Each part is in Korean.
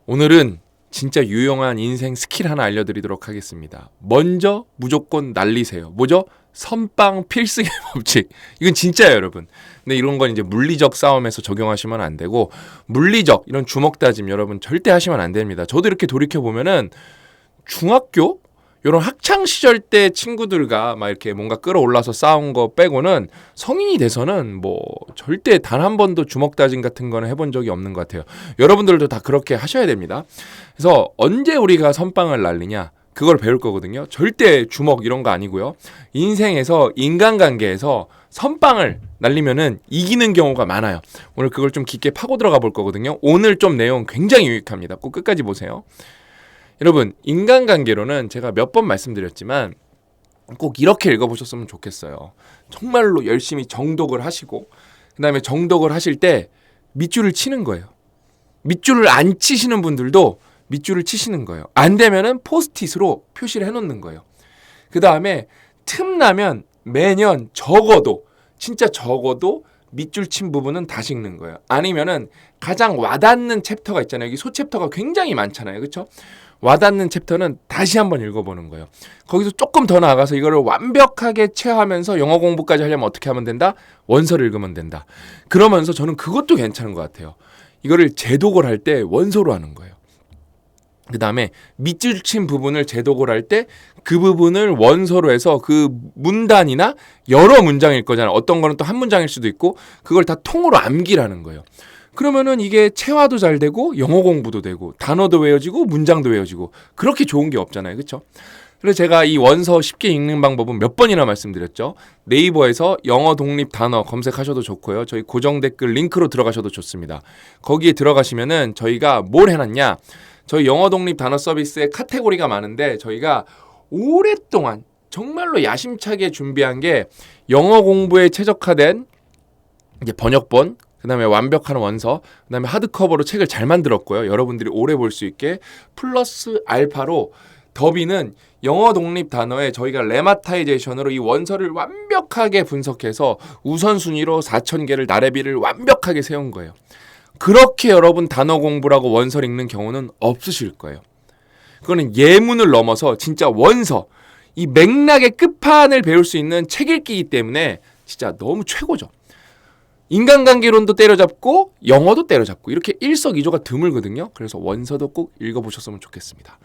오늘은 진짜 유용한 인생 스킬 하나 알려드리도록 하겠습니다. 먼저 무조건 날리세요. 뭐죠? 선빵 필승의 법칙. 이건 진짜예요, 여러분. 근데 이런 건 이제 물리적 싸움에서 적용하시면 안 되고, 물리적 이런 주먹 다짐 여러분 절대 하시면 안 됩니다. 저도 이렇게 돌이켜 보면은 중학교 이런 학창 시절 때 친구들과 막 이렇게 뭔가 끌어올라서 싸운 거 빼고는 성인이 돼서는 뭐 절대 단 한 번도 주먹 다짐 같은 거는 해본 적이 없는 것 같아요. 여러분들도 다 그렇게 하셔야 됩니다. 그래서 언제 우리가 선빵을 날리냐? 그걸 배울 거거든요. 절대 주먹 이런 거 아니고요. 인생에서 인간관계에서 선빵을 날리면은 이기는 경우가 많아요. 오늘 그걸 좀 깊게 파고 들어가 볼 거거든요. 오늘 좀 내용 굉장히 유익합니다. 꼭 끝까지 보세요. 여러분, 인간관계로는 제가 몇 번 말씀드렸지만 꼭 이렇게 읽어보셨으면 좋겠어요. 정말로 열심히 정독을 하시고 그 다음에 정독을 하실 때 밑줄을 치는 거예요. 밑줄을 안 치시는 분들도 밑줄을 치시는 거예요. 안 되면은 포스트잇으로 표시를 해놓는 거예요. 그 다음에 틈나면 매년 적어도 진짜 적어도 밑줄 친 부분은 다시 읽는 거예요. 아니면은 가장 와닿는 챕터가 있잖아요. 여기 소챕터가 굉장히 많잖아요. 그렇죠? 와닿는 챕터는 다시 한번 읽어보는 거예요. 거기서 조금 더 나아가서 이거를 완벽하게 체화하면서 영어 공부까지 하려면 어떻게 하면 된다? 원서를 읽으면 된다. 그러면서 저는 그것도 괜찮은 것 같아요. 이거를 재독을 할 때 원서로 하는 거예요. 그 다음에 밑줄 친 부분을 재독을 할 때 그 부분을 원서로 해서 그 문단이나 여러 문장일 거잖아요. 어떤 거는 또 한 문장일 수도 있고 그걸 다 통으로 암기라는 거예요. 그러면은 이게 체화도 잘 되고 영어 공부도 되고 단어도 외워지고 문장도 외워지고 그렇게 좋은 게 없잖아요. 그렇죠? 그래서 제가 이 원서 쉽게 읽는 방법은 몇 번이나 말씀드렸죠. 네이버에서 영어 독립 단어 검색하셔도 좋고요. 저희 고정 댓글 링크로 들어가셔도 좋습니다. 거기에 들어가시면은 저희가 뭘 해놨냐. 저희 영어 독립 단어 서비스에 카테고리가 많은데 저희가 오랫동안 정말로 야심차게 준비한 게 영어 공부에 최적화된 이제 번역본, 그 다음에 완벽한 원서, 그 다음에 하드커버로 책을 잘 만들었고요. 여러분들이 오래 볼 수 있게 플러스 알파로 더비는 영어 독립 단어에 저희가 레마타이제이션으로 이 원서를 완벽하게 분석해서 우선순위로 4,000개를 나래비를 완벽하게 세운 거예요. 그렇게 여러분 단어 공부라고 원서를 읽는 경우는 없으실 거예요. 그거는 예문을 넘어서 진짜 원서, 이 맥락의 끝판을 배울 수 있는 책 읽기이기 때문에 진짜 너무 최고죠. 인간관계론도 때려잡고 영어도 때려잡고 이렇게 일석이조가 드물거든요. 그래서 원서도 꼭 읽어보셨으면 좋겠습니다.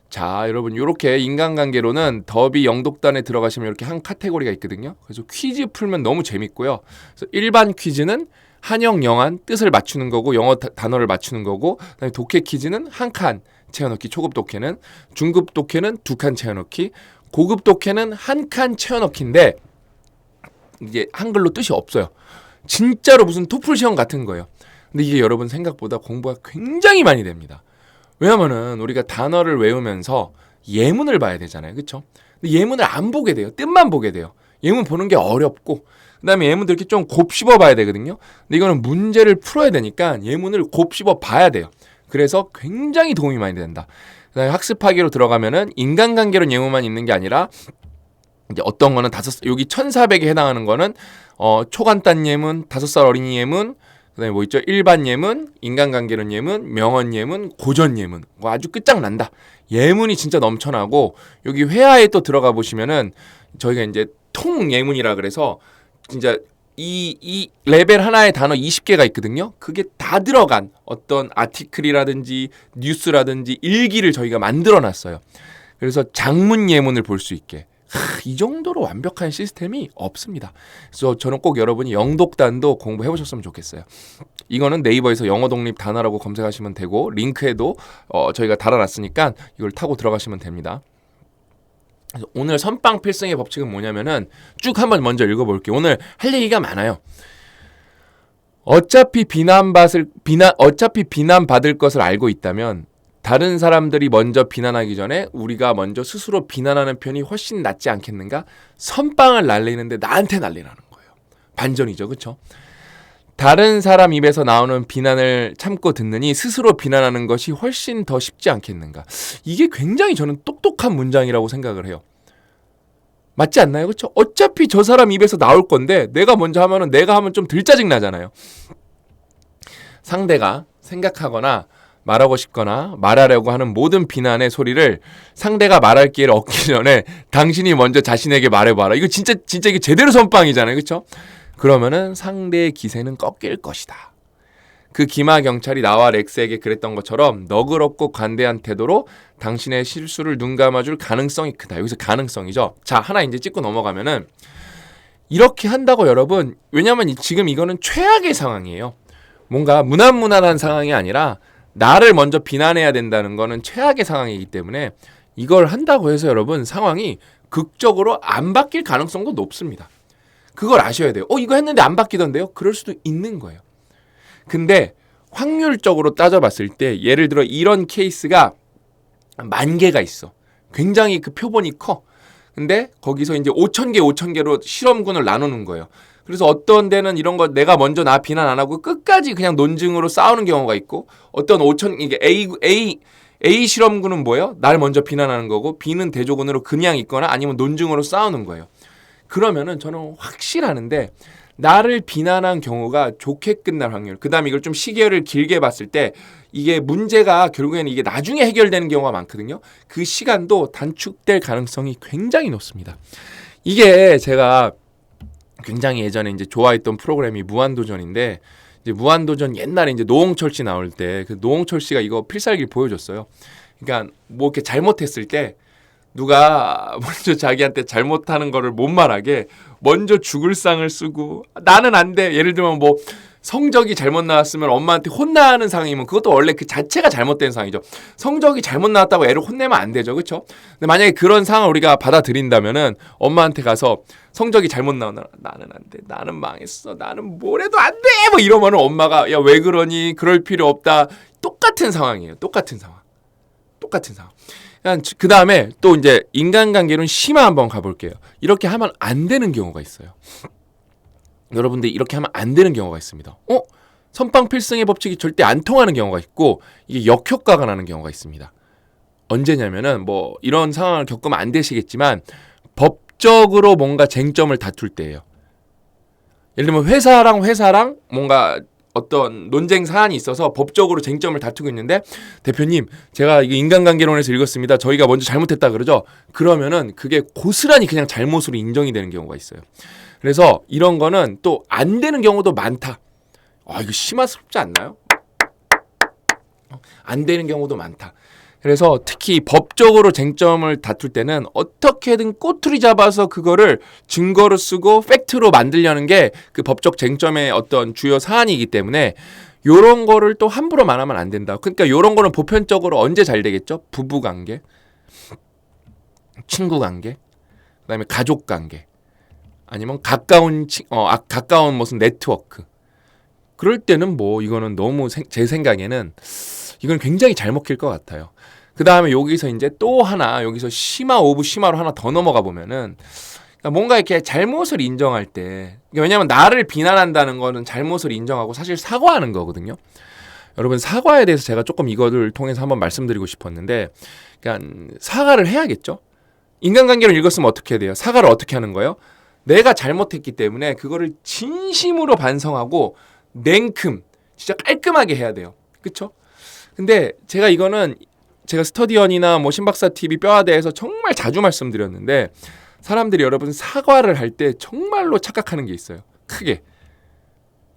자, 여러분 이렇게 인간관계로는 더비 영독단에 들어가시면 이렇게 한 카테고리가 있거든요. 그래서 퀴즈 풀면 너무 재밌고요. 그래서 일반 퀴즈는 한영 영한 뜻을 맞추는 거고 영어 단어를 맞추는 거고 그다음에 독해 퀴즈는 한 칸 채워넣기, 초급 독해는 중급 독해는 2칸 채워넣기, 고급 독해는 한 칸 채워넣기인데 이게 한글로 뜻이 없어요. 진짜로 무슨 토플 시험 같은 거예요. 근데 이게 여러분 생각보다 공부가 굉장히 많이 됩니다. 왜냐면은 우리가 단어를 외우면서 예문을 봐야 되잖아요. 그렇죠? 근데 예문을 안 보게 돼요. 뜻만 보게 돼요. 예문 보는 게 어렵고 그다음에 예문들 이렇게 좀 곱씹어 봐야 되거든요. 근데 이거는 문제를 풀어야 되니까 예문을 곱씹어 봐야 돼요. 그래서 굉장히 도움이 많이 된다. 그다음에 학습하기로 들어가면은 인간관계론 예문만 있는 게 아니라 이제 어떤 거는 여기 1,400에 해당하는 거는 초간단 예문, 5살 어린이 예문, 그다음에 뭐 있죠? 일반 예문, 인간관계론 예문, 명언 예문, 고전 예문. 뭐 아주 끝장난다. 예문이 진짜 넘쳐나고 여기 회화에 또 들어가 보시면은 저희가 이제 통 예문이라 그래서 진짜 이 레벨 하나의 단어 20개가 있거든요. 그게 다 들어간 어떤 아티클이라든지 뉴스라든지 일기를 저희가 만들어 놨어요. 그래서 장문 예문을 볼 수 있게. 이 정도로 완벽한 시스템이 없습니다. 그래서 저는 꼭 여러분이 영독단도 공부해 보셨으면 좋겠어요. 이거는 네이버에서 영어 독립 단어라고 검색하시면 되고 링크에도 저희가 달아놨으니까 이걸 타고 들어가시면 됩니다. 그래서 오늘 선빵 필승의 법칙은 뭐냐면은 쭉 한번 먼저 읽어볼게요. 오늘 할 얘기가 많아요. 어차피 비난받을 것을 알고 있다면 다른 사람들이 먼저 비난하기 전에 우리가 먼저 스스로 비난하는 편이 훨씬 낫지 않겠는가? 선빵을 날리는데 나한테 날리라는 거예요. 반전이죠. 그렇죠? 다른 사람 입에서 나오는 비난을 참고 듣느니 스스로 비난하는 것이 훨씬 더 쉽지 않겠는가? 이게 굉장히 저는 똑똑한 문장이라고 생각을 해요. 맞지 않나요? 그렇죠? 어차피 저 사람 입에서 나올 건데 내가 먼저 하면은 내가 하면 좀 덜 짜증 나잖아요. 상대가 생각하거나 말하고 싶거나 말하려고 하는 모든 비난의 소리를 상대가 말할 기회를 얻기 전에 당신이 먼저 자신에게 말해봐라. 이거 진짜 이게 제대로 선빵이잖아요. 그렇죠? 그러면은 상대의 기세는 꺾일 것이다. 그 기마 경찰이 나와 렉스에게 그랬던 것처럼 너그럽고 관대한 태도로 당신의 실수를 눈감아줄 가능성이 크다. 여기서 가능성이죠. 자, 하나 이제 찍고 넘어가면은 이렇게 한다고 여러분, 왜냐면 지금 이거는 최악의 상황이에요. 뭔가 무난무난한 상황이 아니라 나를 먼저 비난해야 된다는 거는 최악의 상황이기 때문에 이걸 한다고 해서 여러분 상황이 극적으로 안 바뀔 가능성도 높습니다. 그걸 아셔야 돼요. 이거 했는데 안 바뀌던데요? 그럴 수도 있는 거예요. 근데 확률적으로 따져봤을 때 예를 들어 이런 케이스가 10,000개가 있어. 굉장히 그 표본이 커. 근데 거기서 이제 5,000개로 실험군을 나누는 거예요. 그래서 어떤 데는 이런 거 내가 먼저 나 비난 안 하고 끝까지 그냥 논증으로 싸우는 경우가 있고, 어떤 이게 A 실험군은 뭐예요? 날 먼저 비난하는 거고, B는 대조군으로 그냥 있거나 아니면 논증으로 싸우는 거예요. 그러면은 저는 확실하는데 나를 비난한 경우가 좋게 끝날 확률. 그다음에 이걸 좀 시계를 길게 봤을 때 이게 문제가 결국에는 이게 나중에 해결되는 경우가 많거든요. 그 시간도 단축될 가능성이 굉장히 높습니다. 이게 제가 굉장히 예전에 이제 좋아했던 프로그램이 무한도전인데, 이제 무한도전 옛날에 이제 노홍철 씨 나올 때 그 노홍철 씨가 이거 필살기를 보여줬어요. 그러니까 뭐 이렇게 잘못했을 때 누가 먼저 자기한테 잘못하는 거를 못 말하게 먼저 죽을 상을 쓰고 나는 안 돼. 예를 들면 뭐 성적이 잘못 나왔으면 엄마한테 혼나는 상황이면 그것도 원래 그 자체가 잘못된 상황이죠. 성적이 잘못 나왔다고 애를 혼내면 안 되죠. 그렇죠? 근데 만약에 그런 상황을 우리가 받아들인다면은 엄마한테 가서 성적이 잘못 나오나 나는 안 돼. 나는 망했어. 나는 뭘 해도 안 돼. 뭐 이러면은 엄마가 야, 왜 그러니? 그럴 필요 없다. 똑같은 상황이에요. 똑같은 상황. 그 다음에 또 이제 인간관계로는 심화 한번 가볼게요. 이렇게 하면 안 되는 경우가 있어요. 여러분들 이렇게 하면 안 되는 경우가 있습니다. 선빵 필승의 법칙이 절대 안 통하는 경우가 있고 이게 역효과가 나는 경우가 있습니다. 언제냐면은 뭐 이런 상황을 겪으면 안 되시겠지만 법적으로 뭔가 쟁점을 다툴 때예요. 예를 들면 회사랑 뭔가 어떤 논쟁 사안이 있어서 법적으로 쟁점을 다투고 있는데 대표님 제가 이거 인간관계론에서 읽었습니다. 저희가 먼저 잘못했다 그러죠. 그러면은 그게 고스란히 그냥 잘못으로 인정이 되는 경우가 있어요. 그래서 이런 거는 또 안 되는 경우도 많다. 이거 심하스럽지 않나요? 안 되는 경우도 많다. 그래서 특히 법적으로 쟁점을 다툴 때는 어떻게든 꼬투리 잡아서 그거를 증거로 쓰고 팩트로 만들려는 게 그 법적 쟁점의 어떤 주요 사안이기 때문에 요런 거를 또 함부로 말하면 안 된다. 그러니까 요런 거는 보편적으로 언제 잘 되겠죠? 부부관계, 친구관계, 그다음에 가족관계, 아니면 가까운 무슨 네트워크. 그럴 때는 뭐 이거는 너무 제 생각에는 이건 굉장히 잘 먹힐 것 같아요. 그 다음에 여기서 이제 또 하나, 여기서 심화 오브 심화로 하나 더 넘어가 보면은, 그러니까 뭔가 이렇게 잘못을 인정할 때, 왜냐면 나를 비난한다는 거는 잘못을 인정하고 사실 사과하는 거거든요. 여러분, 사과에 대해서 제가 조금 이거를 통해서 한번 말씀드리고 싶었는데, 그러니까 사과를 해야겠죠? 인간관계를 읽었으면 어떻게 해야 돼요? 사과를 어떻게 하는 거예요? 내가 잘못했기 때문에 그거를 진심으로 반성하고 냉큼, 진짜 깔끔하게 해야 돼요. 그쵸? 근데 제가 스터디언이나 뭐 신박사 TV 뼈아대에서 정말 자주 말씀드렸는데 사람들이 여러분 사과를 할 때 정말로 착각하는 게 있어요. 크게.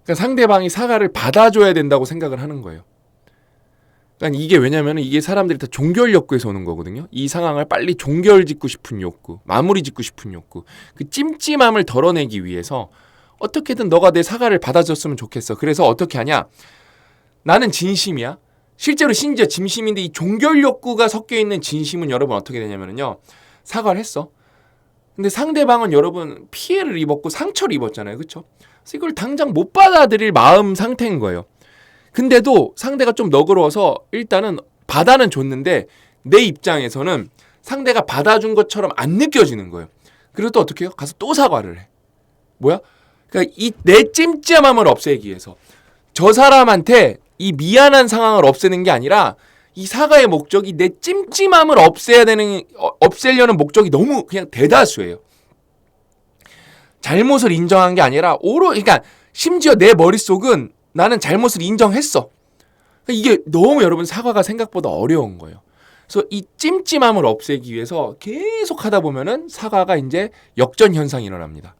그러니까 상대방이 사과를 받아줘야 된다고 생각을 하는 거예요. 그러니까 이게 왜냐면 이게 사람들이 다 종결 욕구에서 오는 거거든요. 이 상황을 빨리 종결 짓고 싶은 욕구, 마무리 짓고 싶은 욕구, 그 찜찜함을 덜어내기 위해서 어떻게든 너가 내 사과를 받아줬으면 좋겠어. 그래서 어떻게 하냐? 나는 진심이야. 실제로 심지어 진심인데 이 종결 욕구가 섞여 있는 진심은 여러분 어떻게 되냐면요. 사과를 했어. 근데 상대방은 여러분 피해를 입었고 상처를 입었잖아요. 그렇죠? 그래서 이걸 당장 못 받아들일 마음 상태인 거예요. 근데도 상대가 좀 너그러워서 일단은 받아는 줬는데 내 입장에서는 상대가 받아준 것처럼 안 느껴지는 거예요. 그래서 또 어떻게 해요? 가서 또 사과를 해. 뭐야? 그러니까 이 내 찜찜함을 없애기 위해서 저 사람한테 이 미안한 상황을 없애는 게 아니라 이 사과의 목적이 내 찜찜함을 없애려는 목적이 너무 그냥 대다수예요. 잘못을 인정한 게 아니라 그러니까 심지어 내 머릿속은 나는 잘못을 인정했어. 이게 너무 여러분 사과가 생각보다 어려운 거예요. 그래서 이 찜찜함을 없애기 위해서 계속 하다 보면은 사과가 이제 역전 현상이 일어납니다.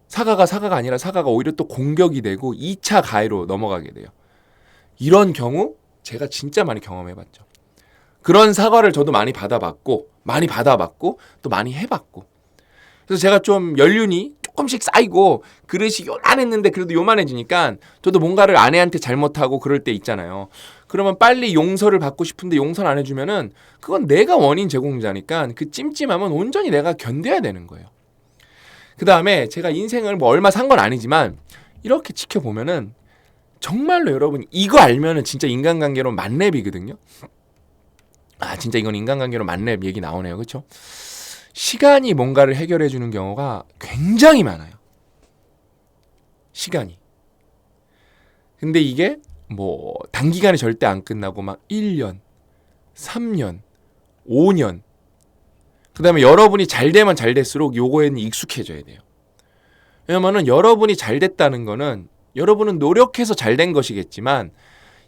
사과가 아니라 사과가 오히려 또 공격이 되고 2차 가해로 넘어가게 돼요. 이런 경우 제가 진짜 많이 경험해봤죠. 그런 사과를 저도 많이 받아봤고 또 많이 해봤고. 그래서 제가 좀 연륜이 조금씩 쌓이고 그릇이 요만했는데 그래도 요만해지니까 저도 뭔가를 아내한테 잘못하고 그럴 때 있잖아요. 그러면 빨리 용서를 받고 싶은데 용서를 안 해주면은 그건 내가 원인 제공자니까 그 찜찜함은 온전히 내가 견뎌야 되는 거예요. 그 다음에 제가 인생을 뭐 얼마 산 건 아니지만 이렇게 지켜보면은 정말로 여러분 이거 알면은 진짜 인간관계로 만렙이거든요. 진짜 이건 인간관계로 만렙 얘기 나오네요. 그렇죠? 시간이 뭔가를 해결해 주는 경우가 굉장히 많아요. 시간이. 근데 이게 뭐 단기간에 절대 안 끝나고 막 1년, 3년, 5년. 그다음에 여러분이 잘 되면 잘 될수록 요거에는 익숙해져야 돼요. 왜냐면은 여러분이 잘 됐다는 거는 여러분은 노력해서 잘 된 것이겠지만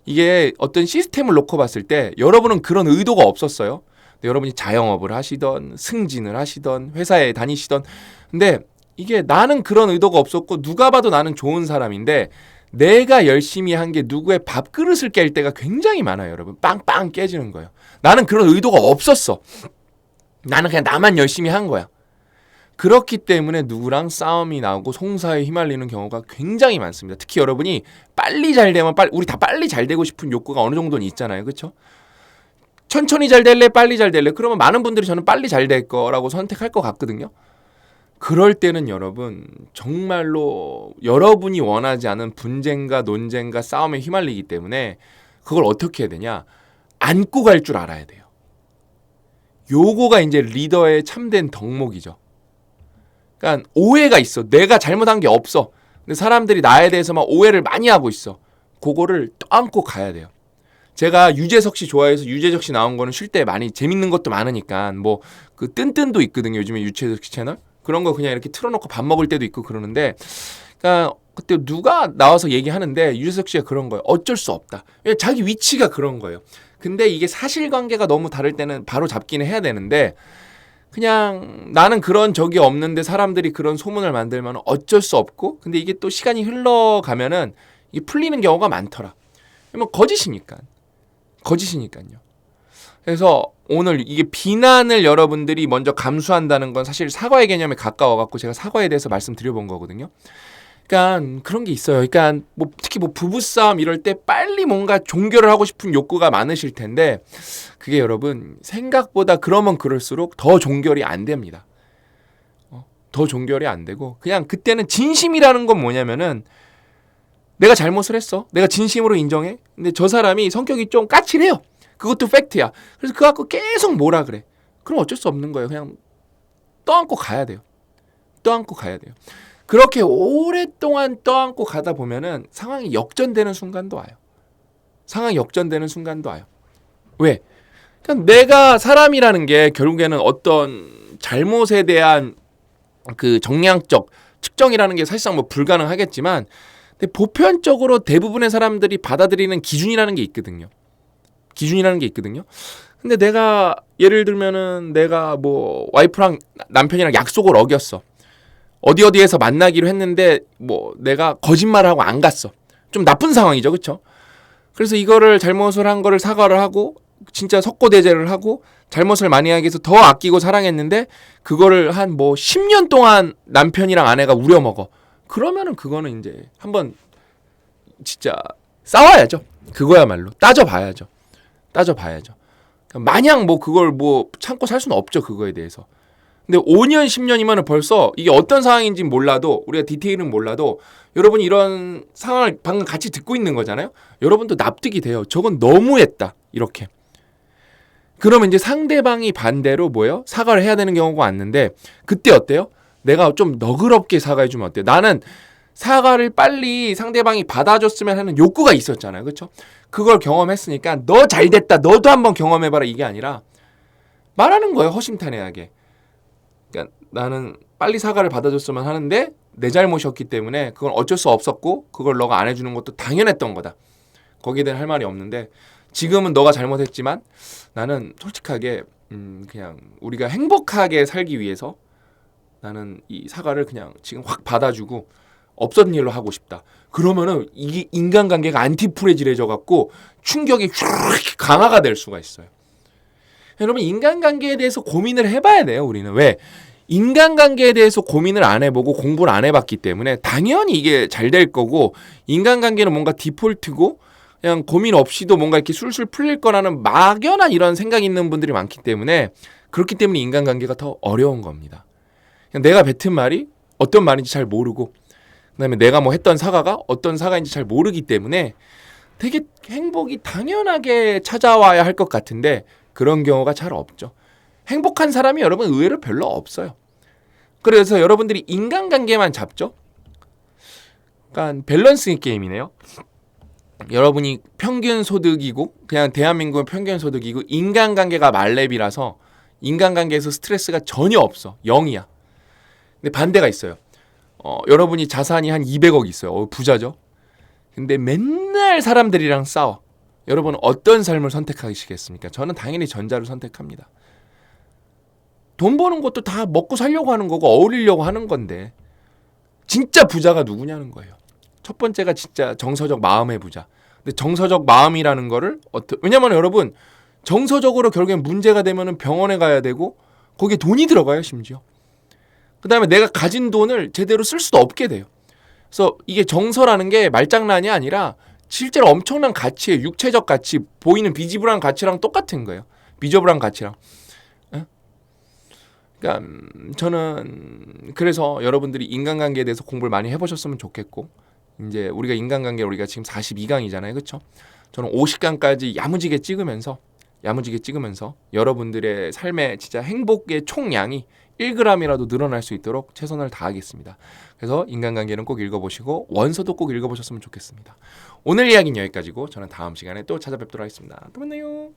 이게 어떤 시스템을 놓고 봤을 때 여러분은 그런 의도가 없었어요. 여러분이 자영업을 하시던 승진을 하시던 회사에 다니시던 근데 이게 나는 그런 의도가 없었고 누가 봐도 나는 좋은 사람인데 내가 열심히 한 게 누구의 밥그릇을 깰 때가 굉장히 많아요. 여러분 빵빵 깨지는 거예요. 나는 그런 의도가 없었어. 나는 그냥 나만 열심히 한 거야. 그렇기 때문에 누구랑 싸움이 나고 송사에 휘말리는 경우가 굉장히 많습니다. 특히 여러분이 빨리 잘 되면 우리 다 빨리 잘 되고 싶은 욕구가 어느 정도는 있잖아요. 그렇죠? 천천히 잘 될래? 빨리 잘 될래? 그러면 많은 분들이 저는 빨리 잘 될 거라고 선택할 것 같거든요. 그럴 때는 여러분 정말로 여러분이 원하지 않은 분쟁과 논쟁과 싸움에 휘말리기 때문에 그걸 어떻게 해야 되냐? 안고 갈 줄 알아야 돼요. 요거가 이제 리더의 참된 덕목이죠. 그러니까 오해가 있어. 내가 잘못한 게 없어. 근데 사람들이 나에 대해서만 오해를 많이 하고 있어. 그거를 떠안고 가야 돼요. 제가 유재석 씨 좋아해서 유재석 씨 나온 거는 쉴 때 많이 재밌는 것도 많으니까 뭐 그 뜬뜬도 있거든요. 요즘에 유재석 씨 채널. 그런 거 그냥 이렇게 틀어놓고 밥 먹을 때도 있고 그러는데 그러니까 그때 누가 나와서 얘기하는데 유재석 씨가 그런 거예요. 어쩔 수 없다. 자기 위치가 그런 거예요. 근데 이게 사실관계가 너무 다를 때는 바로 잡기는 해야 되는데 그냥 나는 그런 적이 없는데 사람들이 그런 소문을 만들면 어쩔 수 없고 근데 이게 또 시간이 흘러가면은 이게 풀리는 경우가 많더라. 뭐 거짓이니까요. 그래서 오늘 이게 비난을 여러분들이 먼저 감수한다는 건 사실 사과의 개념에 가까워갖고 제가 사과에 대해서 말씀드려본 거거든요. 그러니까 그런 게 있어요. 그러니까 뭐 특히 뭐 부부싸움 이럴 때 빨리 뭔가 종결을 하고 싶은 욕구가 많으실 텐데 그게 여러분 생각보다 그러면 그럴수록 더 종결이 안 됩니다. 더 종결이 안 되고 그냥 그때는 진심이라는 건 뭐냐면은 내가 잘못을 했어. 내가 진심으로 인정해. 근데 저 사람이 성격이 좀 까칠해요. 그것도 팩트야. 그래서 그거 갖고 계속 뭐라 그래. 그럼 어쩔 수 없는 거예요. 그냥 떠안고 가야 돼요. 그렇게 오랫동안 떠안고 가다 보면은 상황이 역전되는 순간도 와요. 왜? 그러니까 내가 사람이라는 게 결국에는 어떤 잘못에 대한 그 정량적 측정이라는 게 사실상 뭐 불가능하겠지만 근데 보편적으로 대부분의 사람들이 받아들이는 기준이라는 게 있거든요. 근데 내가 예를 들면은 내가 뭐 와이프랑 남편이랑 약속을 어겼어. 어디에서 만나기로 했는데 뭐 내가 거짓말을 하고 안 갔어. 좀 나쁜 상황이죠. 그렇죠? 그래서 이거를 잘못을 한 거를 사과를 하고 진짜 석고대죄를 하고 잘못을 많이 하기 위해서 더 아끼고 사랑했는데 그거를 한 뭐 10년 동안 남편이랑 아내가 우려먹어. 그러면은 그거는 이제 한번 진짜 싸워야죠. 그거야말로 따져봐야죠. 마냥 뭐 그걸 뭐 참고 살 수는 없죠. 그거에 대해서. 근데 5년, 10년이면 벌써 이게 어떤 상황인지 몰라도 우리가 디테일은 몰라도 여러분이 이런 상황을 방금 같이 듣고 있는 거잖아요. 여러분도 납득이 돼요. 저건 너무했다. 이렇게. 그러면 이제 상대방이 반대로 뭐예요? 사과를 해야 되는 경우가 왔는데 그때 어때요? 내가 좀 너그럽게 사과해주면 어때요? 나는 사과를 빨리 상대방이 받아줬으면 하는 욕구가 있었잖아요. 그렇죠? 그걸 경험했으니까 너 잘됐다. 너도 한번 경험해봐라. 이게 아니라 말하는 거예요. 허심탄회하게. 그러니까 나는 빨리 사과를 받아줬으면 하는데 내 잘못이었기 때문에 그건 어쩔 수 없었고 그걸 너가 안 해주는 것도 당연했던 거다. 거기에 대한 할 말이 없는데 지금은 너가 잘못했지만 나는 솔직하게 그냥 우리가 행복하게 살기 위해서 나는 이 사과를 그냥 지금 확 받아주고 없었던 일로 하고 싶다. 그러면은 이게 인간관계가 안티프레질해져 갖고 충격이 강화가 될 수가 있어요. 여러분 인간관계에 대해서 고민을 해봐야 돼요. 우리는 왜? 인간관계에 대해서 고민을 안 해보고 공부를 안 해봤기 때문에 당연히 이게 잘 될 거고 인간관계는 뭔가 디폴트고 그냥 고민 없이도 뭔가 이렇게 술술 풀릴 거라는 막연한 이런 생각이 있는 분들이 많기 때문에 그렇기 때문에 인간관계가 더 어려운 겁니다. 그냥 내가 뱉은 말이 어떤 말인지 잘 모르고 그다음에 내가 뭐 했던 사과가 어떤 사과인지 잘 모르기 때문에 되게 행복이 당연하게 찾아와야 할 것 같은데 그런 경우가 잘 없죠. 행복한 사람이 여러분 의외로 별로 없어요. 그래서 여러분들이 인간관계만 잡죠. 그러니까 밸런스 게임이네요. 여러분이 평균 소득이고 그냥 대한민국은 평균 소득이고 인간관계가 말렙이라서 인간관계에서 스트레스가 전혀 없어. 0이야. 근데 반대가 있어요. 여러분이 자산이 한 200억 있어요. 부자죠. 근데 맨날 사람들이랑 싸워. 여러분은 어떤 삶을 선택하시겠습니까? 저는 당연히 전자를 선택합니다. 돈 버는 것도 다 먹고 살려고 하는 거고 어울리려고 하는 건데 진짜 부자가 누구냐는 거예요. 첫 번째가 진짜 정서적 마음의 부자. 근데 정서적 마음이라는 거를 왜냐면 여러분 정서적으로 결국엔 문제가 되면은 병원에 가야 되고 거기에 돈이 들어가요 심지어. 그다음에 내가 가진 돈을 제대로 쓸 수도 없게 돼요. 그래서 이게 정서라는 게 말장난이 아니라 실제로 엄청난 가치예요. 육체적 가치, 보이는 비지블한 가치랑 똑같은 거예요. 비저블한 가치랑. 그러니까 저는 그래서 여러분들이 인간관계에 대해서 공부를 많이 해보셨으면 좋겠고 이제 우리가 인간관계 우리가 지금 42강이잖아요. 그렇죠? 저는 50강까지 야무지게 찍으면서 여러분들의 삶의 진짜 행복의 총량이 1g이라도 늘어날 수 있도록 최선을 다하겠습니다. 그래서 인간관계는 꼭 읽어보시고 원서도 꼭 읽어보셨으면 좋겠습니다. 오늘 이야기는 여기까지고 저는 다음 시간에 또 찾아뵙도록 하겠습니다. 또 만나요.